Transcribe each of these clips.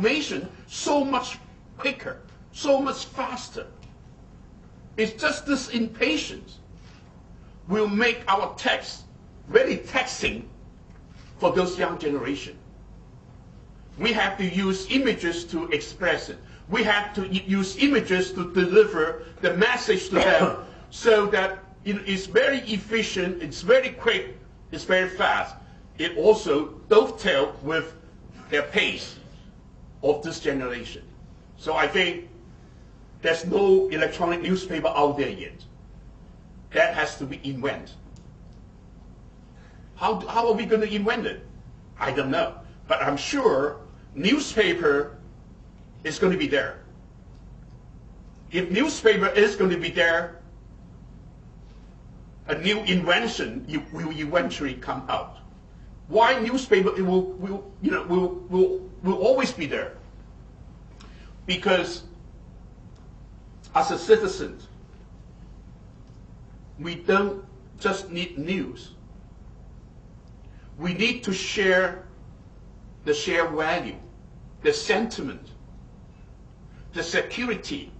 information so much quicker, so much faster. It's just this impatience will make our text very taxing for those young generation. We have to use images to express it. We have to use images to deliver the message to them so that it's very efficient, it's very quick, it's very fast. It also dovetails with their pace of this generation. So I think there's no electronic newspaper out there yet. That has to be invented. How are we going to invent it? I don't know. But I'm sure newspaper is going to be there. If newspaper is going to be there, a new invention will eventually come out. Why newspaper will always be there? Because as a citizen, we don't just need news. We need to share the shared value, the sentiment, the security.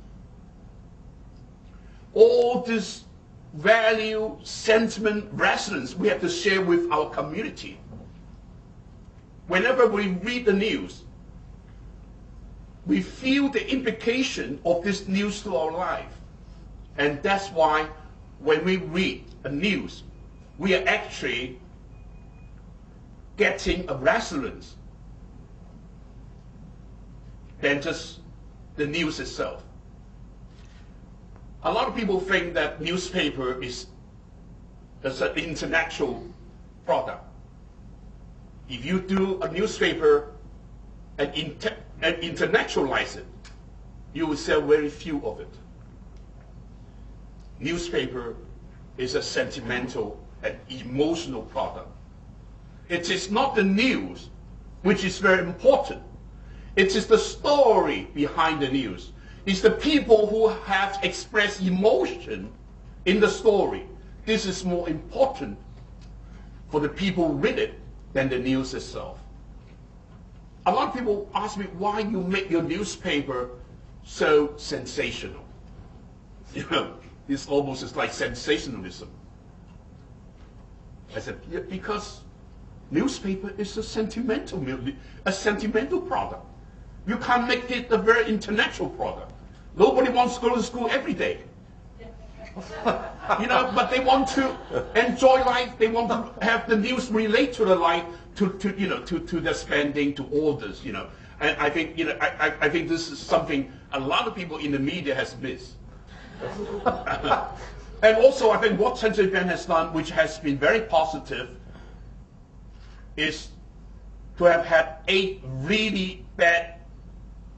All this value, sentiment, resonance we have to share with our community. Whenever we read the news, we feel the implication of this news to our life. And that's why when we read a news, we are actually getting a resonance than just the news itself. A lot of people think that newspaper is an international product. If you do a newspaper and internationalize it, you will sell very few of it. Newspaper is a sentimental and emotional product. It is not the news, which is very important. It is the story behind the news. It's the people who have expressed emotion in the story. This is more important for the people who read it than the news itself. A lot of people ask me why you make your newspaper so sensational. This almost is like sensationalism. I said, yeah, because newspaper is a sentimental product. You can't make it a very international product. Nobody wants to go to school every day. But they want to enjoy life. They want to have the news relate to the life, to their spending, to all this, And I think, I think this is something a lot of people in the media has missed. And also, I think what Century Bank has done, which has been very positive, is to have had 8 really bad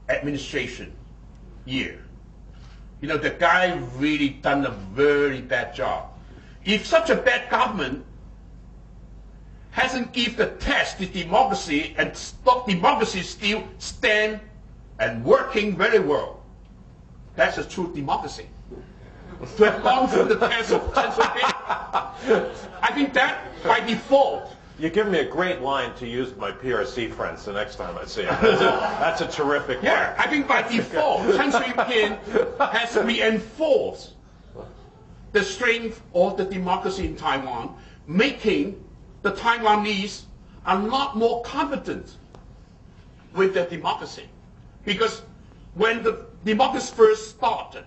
administration year. The guy really done a very bad job. If such a bad government hasn't given the test to democracy and stop democracy still stand and working very well, that's a true democracy. To have gone through the test of Central Bank, I think that by default. You give me a great line to use with my PRC friends the next time I see them. That's a terrific line. Yeah, I think by default, Century Bank has reinforced the strength of the democracy in Taiwan, making the Taiwanese a lot more confident with their democracy. Because when the democracy first started,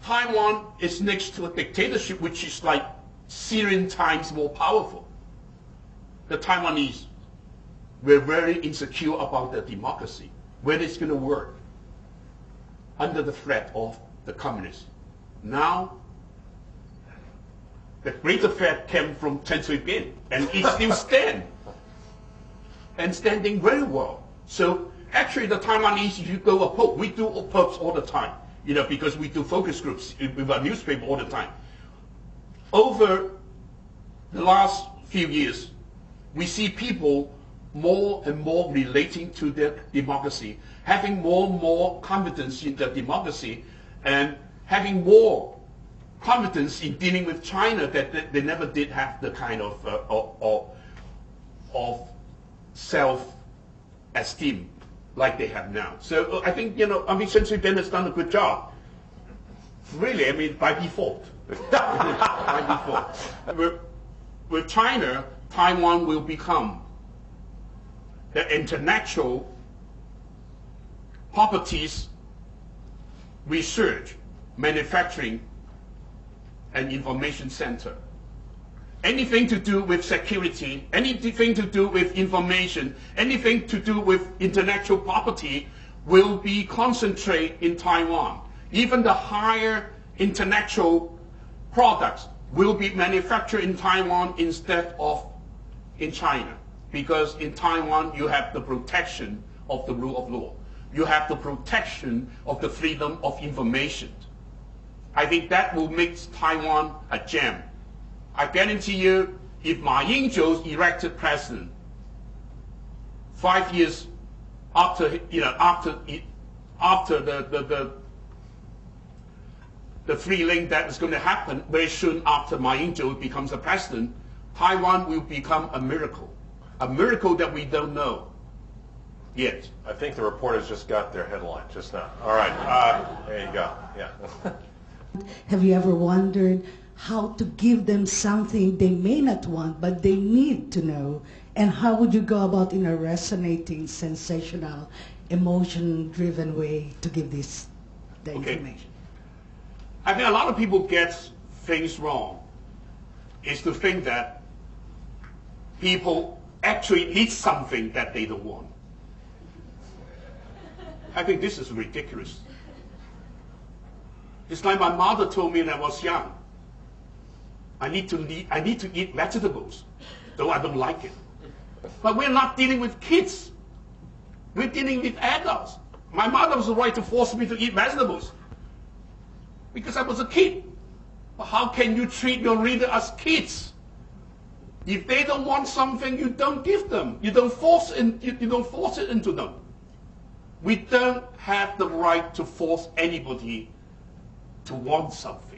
Taiwan is next to a dictatorship which is like Syrian times more powerful. The Taiwanese were very insecure about their democracy, whether it's going to work under the threat of the communists. Now, the greater threat came from Century Bank, and it still stands, and standing very well. So actually the Taiwanese, if you go a pub, we do pubs all the time, because we do focus groups with our newspaper all the time. Over the last few years, we see people more and more relating to their democracy, having more and more confidence in their democracy, and having more confidence in dealing with China that they never did have the kind of esteem like they have now. So I think, Century Ben has done a good job. Really, I mean, by default. By default. With China, Taiwan will become the intellectual properties research, manufacturing, and information center. Anything to do with security, anything to do with information, anything to do with intellectual property will be concentrated in Taiwan. Even the higher intellectual products will be manufactured in Taiwan instead of in China. Because in Taiwan, you have the protection of the rule of law. You have the protection of the freedom of information. I think that will make Taiwan a gem. I guarantee you, if Ma Ying-jeou is elected president, 5 years after the free link that is going to happen very soon after Ma Ying-jeou becomes a president, Taiwan will become a miracle that we don't know yet. I think the reporters just got their headline just now. All right, there you go. Yeah. Have you ever wondered how to give them something they may not want, but they need to know? And how would you go about in a resonating, sensational, emotion-driven way to give the information? I think a lot of people get things wrong. Is to think that people actually need something that they don't want. I think this is ridiculous. It's like my mother told me when I was young, I need to eat vegetables, though I don't like it. But we're not dealing with kids. We're dealing with adults. My mother was right to force me to eat vegetables because I was a kid. But how can you treat your reader as kids? If they don't want something, you don't give them. You don't force it into them. We don't have the right to force anybody to want something.